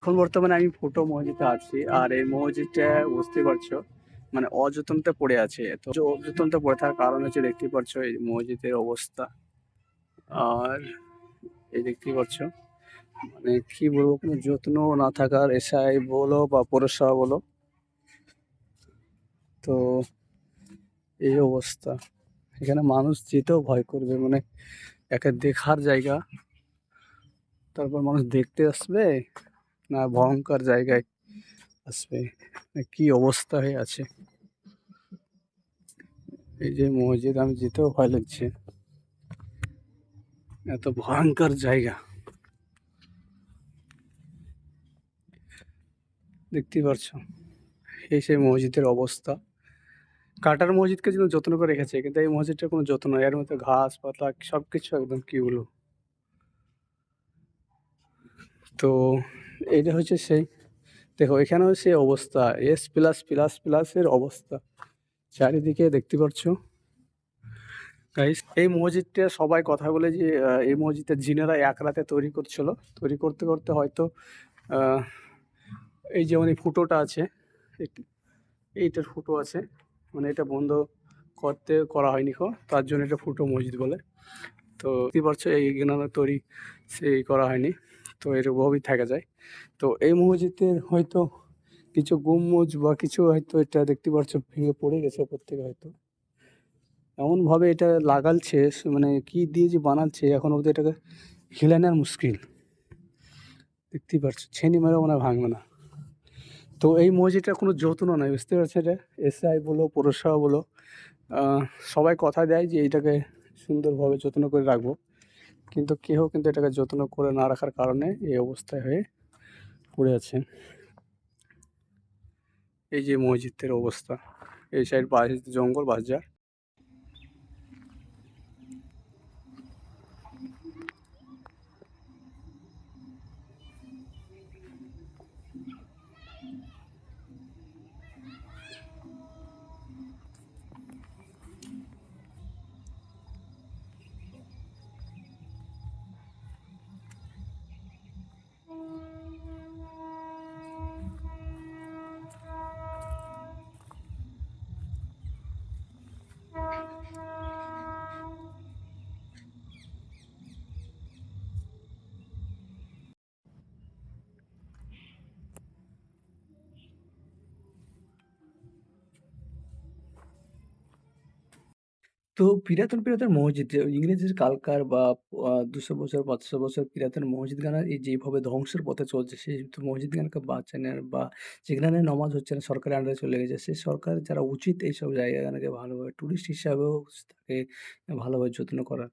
এখন বর্তমানে আমি ফুটো মসজিদে আছি। আর এই মসজিদটা বুঝতেই পারছো মানে অযত্নতে পড়ে আছে। তো অযত্নতে পড়ে থাকার কারণ হচ্ছে দেখতেই পারছো এই মসজিদের অবস্থা। আর এই দেখতেই পাচ্ছ মানে কি বলবো কোনো যত্ন না থাকার এসআই বলো বা পৌরসভা বলো, তো এই অবস্থা। এখানে মানুষ যেতেও ভয় করবে মানে একে দেখার জায়গা, তারপর মানুষ দেখতে আসবে না ভয়ঙ্কর জায়গায় আসবে, কি অবস্থা হয়ে আছে। এই যে মসজিদ আমি যেতেও ভয় লাগছে, এত ভয়ঙ্কর জায়গা। দেখতেই পারছো এই সেই মসজিদের অবস্থা। কাটার মসজিদকে যেন যত্ন করে রেখেছে, কিন্তু এই মসজিদটার কোনো যত্ন নয়, এর মধ্যে ঘাস পাতা সবকিছু একদম কি বলবো। তো এইটা হচ্ছে সেই, দেখো এখানেও সেই অবস্থা, এস প্লাস প্লাস প্লাসের অবস্থা চারিদিকে দেখতে পাচ্ছো গাইস। এই মসজিদটা সবাই কথা বলে যে এই মসজিদটা জিনেরা এক রাতে তৈরি করছিল। তৈরি করতে করতে হয়তো আহ, এই যেমন এই ফুটোটা আছে, এইটার ফুটো আছে, মানে এটা বন্ধ করা হয়নি তার জন্য এটা ফুটো মসজিদ বলে। তো দেখতে পারছো এইখানে তৈরি সেই করা হয়নি, তো এরকমভাবেই থাকা যায়। তো এই মসজিদের হয়তো কিছু গম্বুজ বা কিছু হয়তো এটা দেখতে পাচ্ছ ভেঙে পড়ে গেছে ওপর থেকে হয়তো। এমনভাবে এটা লাগালছে মানে কি দিয়ে যে বানাচ্ছে এখন অবধি এটাকে হিলে নেওয়ার মুশকিল। দেখতেই পাচ্ছ ছেনি মেরে মনে হয় ভাঙবে না। তো এই মসজিদটার কোনো যত্ন নাই, বুঝতে পারছো। এটা এসআই বলো পৌরসভা বলো, আহ, সবাই কথা দেয় যে এইটাকে সুন্দরভাবে যত্ন করে রাখবো, কিন্তু কেউ কিন্তু এটাকে যত্ন করে না রাখার কারণে এই অবস্থায় হয়ে পড়ে আছে। এই যে মসজিদের অবস্থা, এই সাইড বাঁশ জঙ্গল বাঁশঝাড়। তো পুরাতন পুরাতন মসজিদ যে ইংরেজের কালকার বা ২০০ বছর ৫০০ বছর পুরাতন মসজিদখানা এই যেভাবে ধ্বংসের পথে চলছে, সেই মসজিদখানাকে বাঁচানোর বা যেখানে নামাজ হচ্ছে না সরকারের আন্ডারে চলে গেছে, সেই সরকারের যারা উচিত এইসব জায়গাখানাকে ভালোভাবে টুরিস্ট হিসাবেও তাকে ভালোভাবে যত্ন করা।